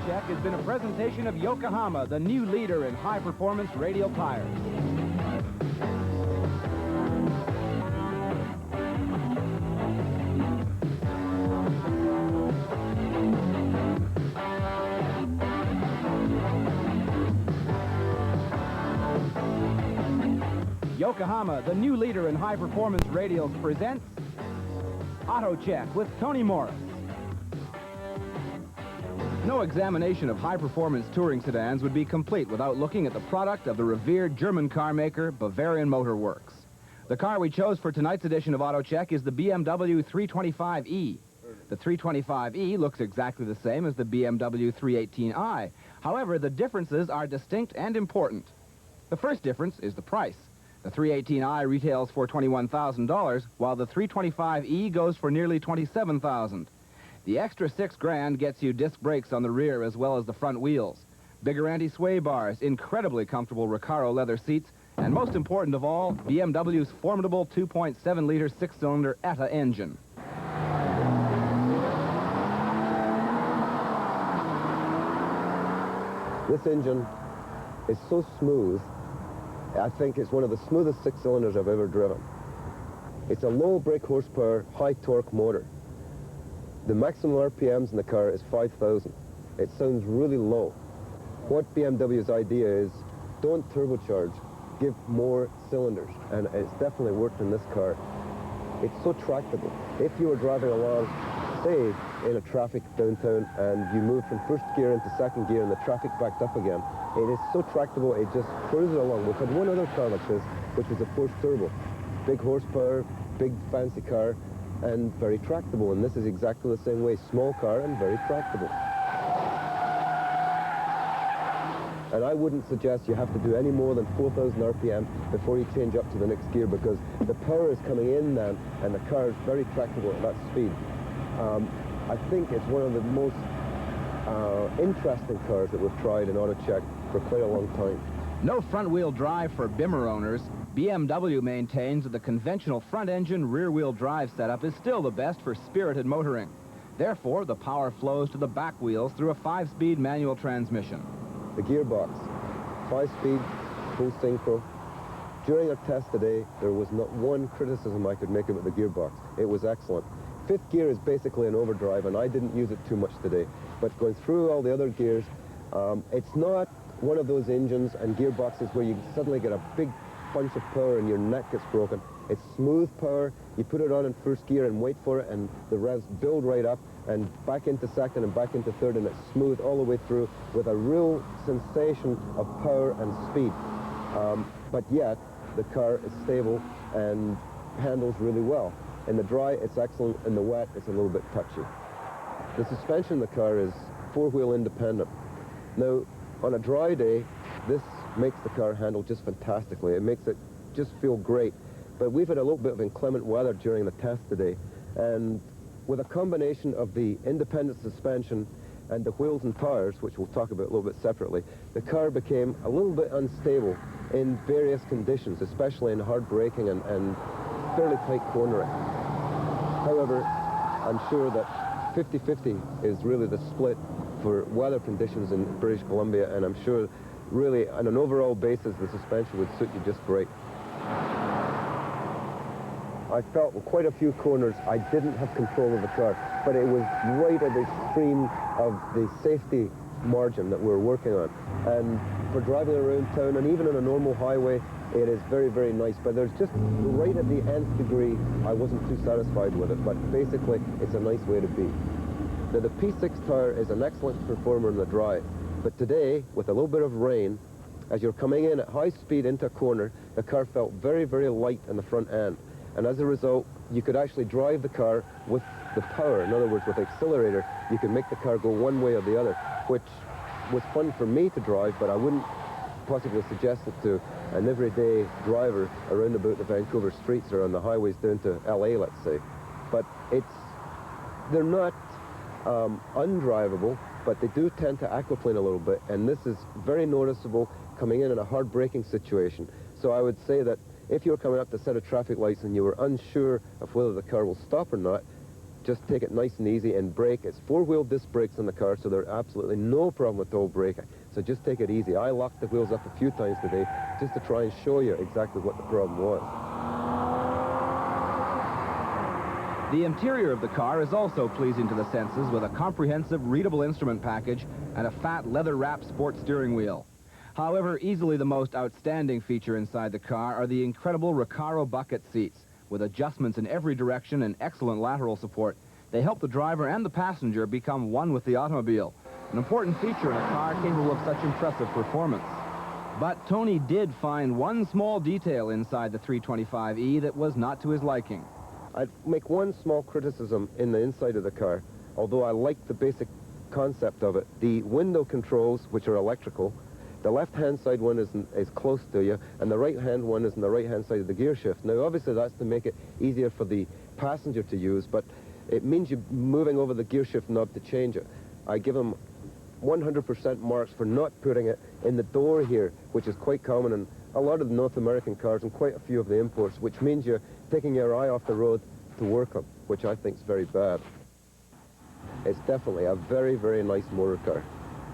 Check has been a presentation of Yokohama, the new leader in high-performance radial tires. Yokohama, the new leader in high-performance radials, presents Auto Check with Tony Morris. No examination of high-performance touring sedans would be complete without looking at the product of the revered German car maker, Bavarian Motor Works. The car we chose for tonight's edition of Auto Check is the BMW 325e. The 325e looks exactly the same as the BMW 318i. However, the differences are distinct and important. The first difference is the price. The 318i retails for $21,000, while the 325e goes for nearly $27,000. The extra $6,000 gets you disc brakes on the rear as well as the front wheels, bigger anti-sway bars, incredibly comfortable Recaro leather seats, and most important of all, BMW's formidable 2.7-liter six-cylinder ETA engine. This engine is so smooth. I think it's one of the smoothest six-cylinders I've ever driven. It's a low brake horsepower, high torque motor. The maximum RPMs in the car is 5,000. It sounds really low. What BMW's idea is, don't turbocharge, give more cylinders, and it's definitely worked in this car. It's so tractable. If you were driving along, say, in a traffic downtown, and you move from first gear into second gear and the traffic backed up again, it is so tractable, it just cruises along. We've had one other car like this, which was a forced turbo. Big horsepower, big fancy car, and very tractable, and this is exactly the same way. Small car and very tractable. And I wouldn't suggest you have to do any more than 4,000 RPM before you change up to the next gear, because the power is coming in then, and the car is very tractable at that speed. I think it's one of the most interesting cars that we've tried in Auto Check for quite a long time. No front-wheel drive for Bimmer owners. BMW maintains that the conventional front-engine, rear-wheel drive setup is still the best for spirited motoring. Therefore, the power flows to the back wheels through a 5-speed manual transmission. The gearbox, 5-speed, full synchro. During our test today, there was not one criticism I could make about the gearbox. It was excellent. 5th gear is basically an overdrive, and I didn't use it too much today. But going through all the other gears, it's not one of those engines and gearboxes where you suddenly get a big punch of power and your neck gets broken. It's smooth power. You put it on in first gear and wait for it, and the revs build right up and back into second and back into third, and it's smooth all the way through with a real sensation of power and speed. But yet, the car is stable and handles really well. In the dry, it's excellent. In the wet, it's a little bit touchy. The suspension in the car is 4-wheel independent. Now, on a dry day, this makes the car handle just fantastically. It makes it just feel great. But we've had a little bit of inclement weather during the test today, and with a combination of the independent suspension and the wheels and tires, which we'll talk about a little bit separately, the car became a little bit unstable in various conditions, especially in hard braking and fairly tight cornering. However, I'm sure that 50-50 is really the split for weather conditions in British Columbia, and I'm sure really on an overall basis the suspension would suit you just great. I felt with quite a few corners I didn't have control of the car, but it was right at the extreme of the safety margin that we were working on. And for driving around town, and even on a normal highway, it is very, very nice. But there's just right at the nth degree, I wasn't too satisfied with it, but basically it's a nice way to be. Now, the P6 tire is an excellent performer in the dry, but today, with a little bit of rain, as you're coming in at high speed into a corner, the car felt very, very light in the front end. And as a result, you could actually drive the car with the power. In other words, with the accelerator, you could make the car go one way or the other, which was fun for me to drive, but I wouldn't possibly suggest it to an everyday driver around about the Vancouver streets or on the highways down to LA, let's say. But they're not undrivable, but they do tend to aquaplane a little bit, and this is very noticeable coming in a hard braking situation. So I would say that if you were coming up to a set of traffic lights and you were unsure of whether the car will stop or not, just take it nice and easy and brake. It's four-wheel disc brakes in the car, so there's absolutely no problem at all braking. So just take it easy. I locked the wheels up a few times today just to try and show you exactly what the problem was. The interior of the car is also pleasing to the senses with a comprehensive readable instrument package and a fat leather-wrapped sport steering wheel. However, easily the most outstanding feature inside the car are the incredible Recaro bucket seats. With adjustments in every direction and excellent lateral support, they help the driver and the passenger become one with the automobile. An important feature in a car capable of such impressive performance. But Tony did find one small detail inside the 325e that was not to his liking. I'd make one small criticism in the inside of the car, although I like the basic concept of it. The window controls, which are electrical, the left-hand side one is close to you, and the right-hand one is on the right-hand side of the gear shift. Now, obviously, that's to make it easier for the passenger to use, but it means you're moving over the gear shift knob to change it. I give him 100% marks for not putting it in the door here, which is quite common in a lot of the North American cars and quite a few of the imports, which means you're taking your eye off the road to work on, which I think is very bad. It's definitely a very, very nice motor car.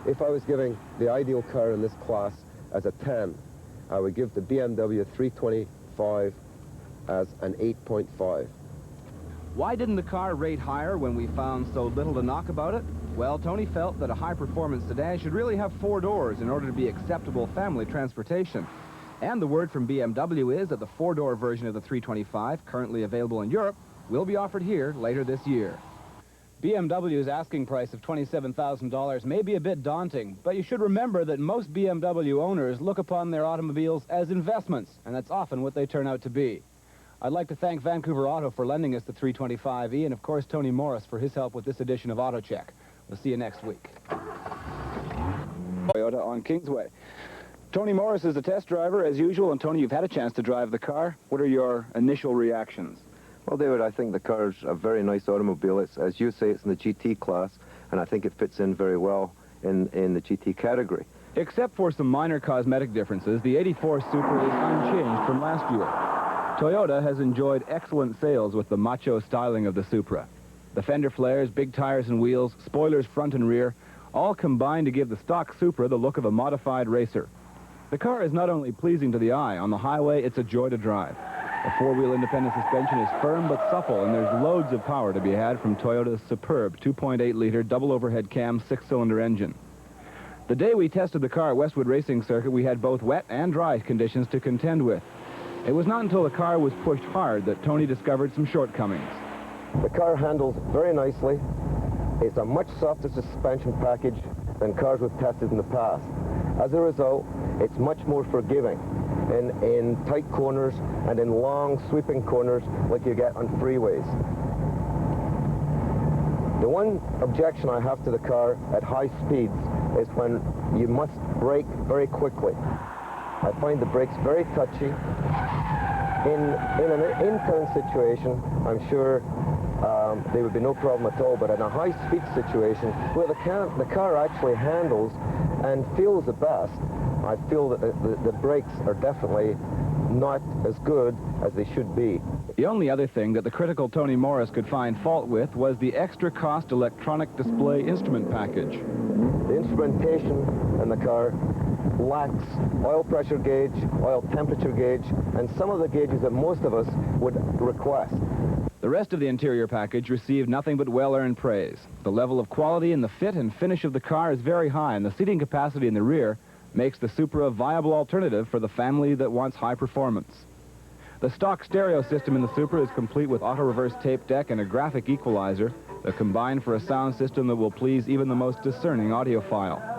If I was giving the ideal car in this class as a 10, I would give the BMW 325 as an 8.5. Why didn't the car rate higher when we found so little to knock about it? Well, Tony felt that a high-performance sedan should really have 4 doors in order to be acceptable family transportation. And the word from BMW is that the 4-door version of the 325, currently available in Europe, will be offered here later this year. BMW's asking price of $27,000 may be a bit daunting, but you should remember that most BMW owners look upon their automobiles as investments, and that's often what they turn out to be. I'd like to thank Vancouver Auto for lending us the 325e, and of course Tony Morris for his help with this edition of AutoCheck. We'll see you next week. Toyota on Kingsway. Tony Morris is the test driver, as usual, and Tony, you've had a chance to drive the car. What are your initial reactions? Well, David, I think the car's a very nice automobile. It's, as you say, it's in the GT class, and I think it fits in very well in the GT category. Except for some minor cosmetic differences, the 84 Supra is unchanged from last year. Toyota has enjoyed excellent sales with the macho styling of the Supra. The fender flares, big tires and wheels, spoilers front and rear, all combine to give the stock Supra the look of a modified racer. The car is not only pleasing to the eye, on the highway it's a joy to drive. The 4-wheel independent suspension is firm but supple, and there's loads of power to be had from Toyota's superb 2.8-liter double overhead cam 6-cylinder engine. The day we tested the car at Westwood Racing Circuit, we had both wet and dry conditions to contend with. It was not until the car was pushed hard that Tony discovered some shortcomings. The car handles very nicely. It's a much softer suspension package than cars we've tested in the past. As a result, it's much more forgiving in tight corners and in long sweeping corners like you get on freeways. The one objection I have to the car at high speeds is when you must brake very quickly. I find the brakes very touchy. In an in-town situation, I'm sure there would be no problem at all, but in a high-speed situation where the car actually handles and feels the best, I feel that the brakes are definitely not as good as they should be. The only other thing that the critical Tony Morris could find fault with was the extra cost electronic display instrument package. The instrumentation in the car lacks oil pressure gauge, oil temperature gauge, and some of the gauges that most of us would request. The rest of the interior package received nothing but well-earned praise. The level of quality and the fit and finish of the car is very high, and the seating capacity in the rear makes the Supra a viable alternative for the family that wants high performance. The stock stereo system in the Supra is complete with auto-reverse tape deck and a graphic equalizer that combine for a sound system that will please even the most discerning audiophile.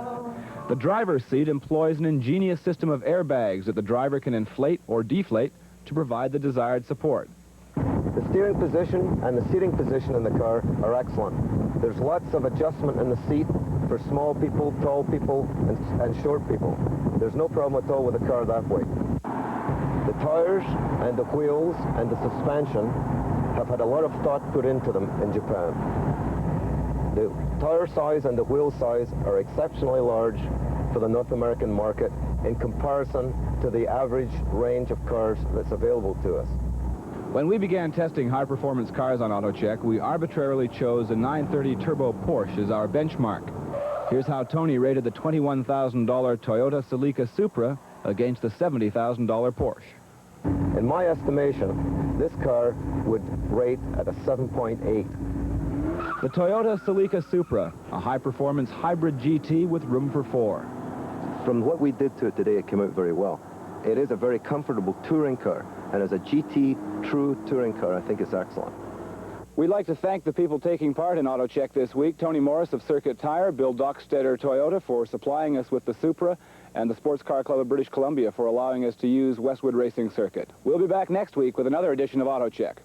The driver's seat employs an ingenious system of airbags that the driver can inflate or deflate to provide the desired support. The steering position and the seating position in the car are excellent. There's lots of adjustment in the seat for small people, tall people, and short people. There's no problem at all with the car that way. The tires and the wheels and the suspension have had a lot of thought put into them in Japan. The tire size and the wheel size are exceptionally large for the North American market in comparison to the average range of cars that's available to us. When we began testing high-performance cars on AutoCheck, we arbitrarily chose a 930 Turbo Porsche as our benchmark. Here's how Tony rated the $21,000 Toyota Celica Supra against the $70,000 Porsche. In my estimation, this car would rate at a 7.8. The Toyota Celica Supra, a high-performance hybrid GT with room for four. From what we did to it today, it came out very well. It is a very comfortable touring car, and as a GT true touring car, I think it's excellent. We'd like to thank the people taking part in AutoCheck this week, Tony Morris of Circuit Tire, Bill Dockstetter Toyota for supplying us with the Supra, and the Sports Car Club of British Columbia for allowing us to use Westwood Racing Circuit. We'll be back next week with another edition of AutoCheck.